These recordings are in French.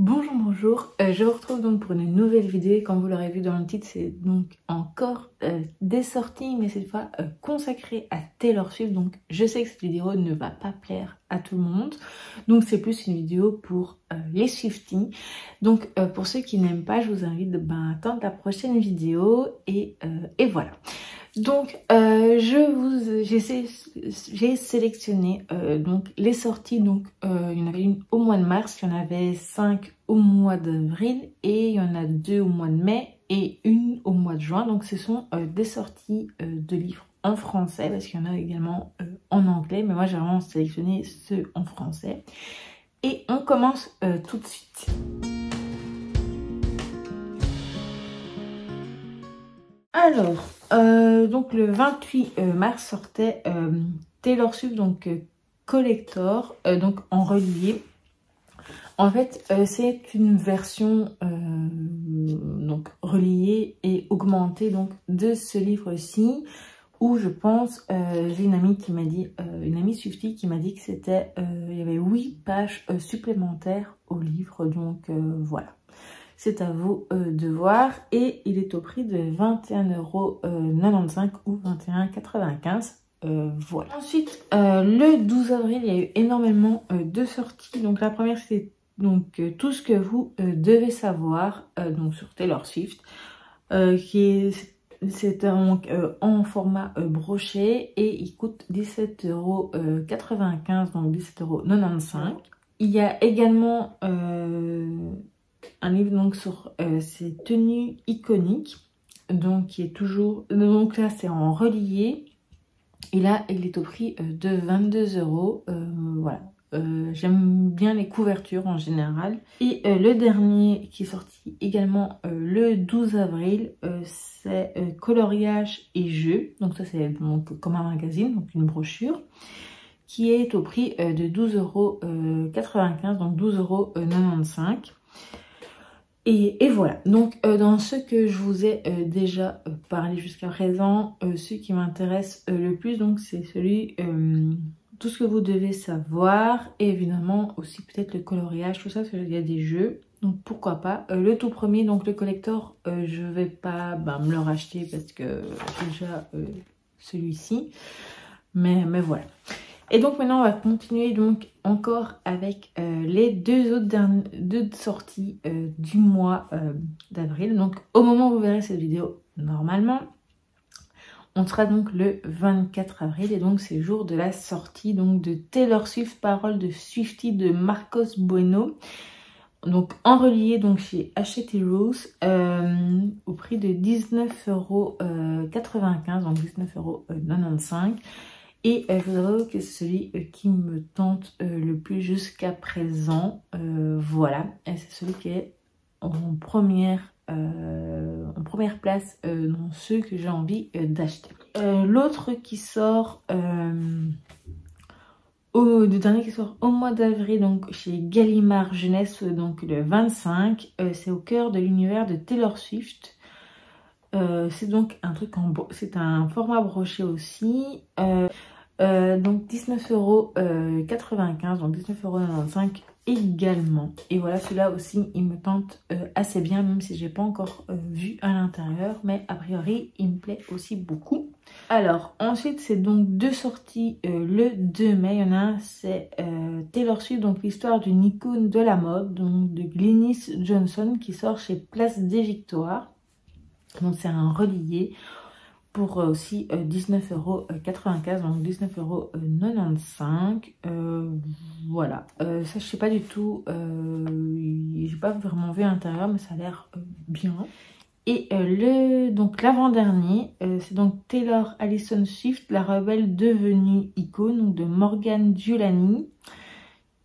Bonjour, bonjour, je vous retrouve donc pour une nouvelle vidéo. Comme vous l'aurez vu dans le titre, c'est donc encore des sorties, mais cette fois consacrées à Taylor Swift. Donc je sais que cette vidéo ne va pas plaire à tout le monde, donc c'est plus une vidéo pour les Swifties. Donc pour ceux qui n'aiment pas, je vous invite à attendre la prochaine vidéo et voilà. Donc j'ai sélectionné donc les sorties. Donc il y en avait une au mois de mars, il y en avait 5 au mois d'avril et il y en a 2 au mois de mai et une au mois de juin. Donc ce sont des sorties de livres en français, parce qu'il y en a également en anglais, mais moi j'ai vraiment sélectionné ceux en français. Et on commence tout de suite. Alors, donc le 28 mars sortait Taylor Swift, donc Collector, donc en relié. En fait, c'est une version donc reliée et augmentée donc de ce livre-ci, où je pense, j'ai une amie qui m'a dit, une amie Swiftie qui m'a dit que c'était, il y avait 8 pages supplémentaires au livre, donc voilà. C'est à vous de voir, et il est au prix de 21,95 € ou 21,95 €. Voilà. Ensuite, le 12 avril, il y a eu énormément de sorties. Donc la première, c'est donc tout ce que vous devez savoir donc sur Taylor Swift, c'est donc en format broché, et il coûte 17,95 €, donc 17,95 €. Il y a également un livre donc sur ces tenues iconiques, donc qui est toujours, donc là c'est en relié, et là il est au prix de 22 €. Voilà, j'aime bien les couvertures en général. Et le dernier qui est sorti également le 12 avril, c'est coloriage et jeux. Donc ça c'est donc comme un magazine, donc une brochure, qui est au prix de 12,95 €, donc 12,95 €. Et voilà, donc dans ce que je vous ai déjà parlé jusqu'à présent, ce qui m'intéresse le plus, donc c'est celui, tout ce que vous devez savoir, et évidemment aussi peut-être le coloriage, tout ça, parce qu'il y a des jeux, donc pourquoi pas. Le tout premier, donc le collector, je vais pas me le racheter parce que j'ai déjà celui-ci, mais voilà. Et donc maintenant on va continuer donc encore avec les deux sorties du mois d'avril. Donc au moment où vous verrez cette vidéo, normalement, on sera donc le 24 avril, et donc c'est jour de la sortie donc de Taylor Swift, Paroles de Swiftie de Marcos Bueno. Donc en relié donc chez Hachette Rose, au prix de 19,95 €, donc 19,95 €. Et je vous avoue que c'est celui qui me tente le plus jusqu'à présent. Voilà, et c'est celui qui est en première place dans ceux que j'ai envie d'acheter. L'autre qui sort, le dernier qui sort au mois d'avril, donc chez Gallimard Jeunesse, donc le 25, c'est Au cœur de l'univers de Taylor Swift. C'est donc un truc c'est un format broché aussi. Donc 19,95 €, donc 19,95 € également. Et voilà, celui-là aussi il me tente assez bien, même si j'ai pas encore vu à l'intérieur, mais a priori il me plaît aussi beaucoup. Alors ensuite, c'est donc deux sorties le 2 mai. Il y en a un, c'est Taylor Swift, donc l'histoire d'une icône de la mode, donc de Glynis Johnson, qui sort chez Place des Victoires. Donc c'est un relié pour aussi 19,95 €, donc 19,95 €. Voilà, ça je sais pas du tout, j'ai pas vraiment vu à l'intérieur, mais ça a l'air bien. Et donc l'avant-dernier, c'est donc Taylor Allison Swift, la rebelle devenue icône, donc de Morgan Giuliani,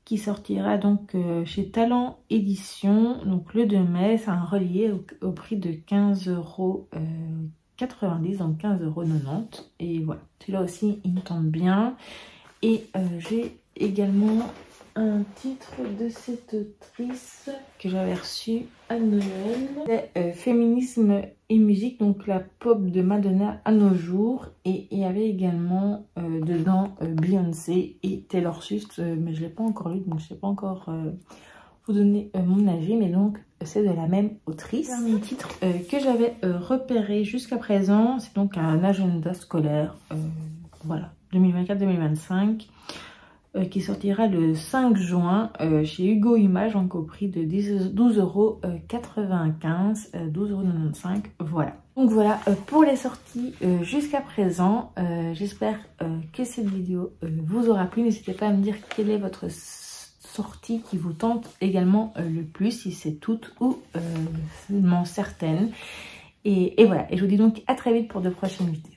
qui sortira donc chez Talent Édition, donc le 2 mai. C'est un relié au prix de 15,90 €, donc 15,90 €. Et voilà, celui-là aussi il me tente bien. Et j'ai également un titre de cette autrice que j'avais reçu à Noël. C'est Féminisme et musique, donc la pop de Madonna à nos jours. Et il y avait également dedans Beyoncé et Taylor Swift, mais je ne l'ai pas encore lu, donc je ne sais pas encore vous donner mon avis, mais donc c'est de la même autrice. Un des titres que j'avais repéré jusqu'à présent, c'est donc un agenda scolaire, voilà, 2024-2025, qui sortira le 5 juin chez Hugo Images, donc au prix de 12,95 €, 12,95 €, voilà. Donc voilà pour les sorties jusqu'à présent. J'espère que cette vidéo vous aura plu. N'hésitez pas à me dire quelle est votre sortie qui vous tente également le plus, si c'est toutes ou seulement certaines. Et voilà, et je vous dis donc à très vite pour de prochaines vidéos.